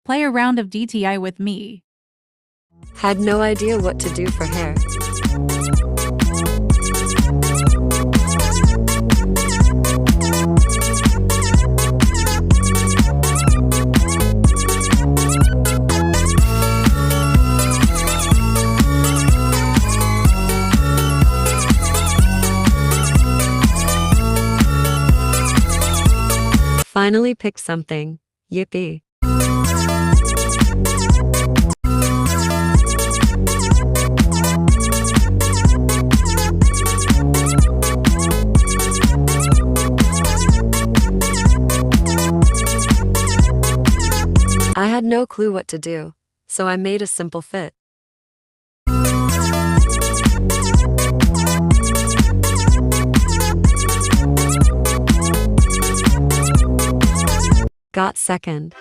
Play a round of DTI with me. Had no idea what to do for hair. Finally picked something. Yippee. I had no clue what to do, so I made a simple fit. Got second.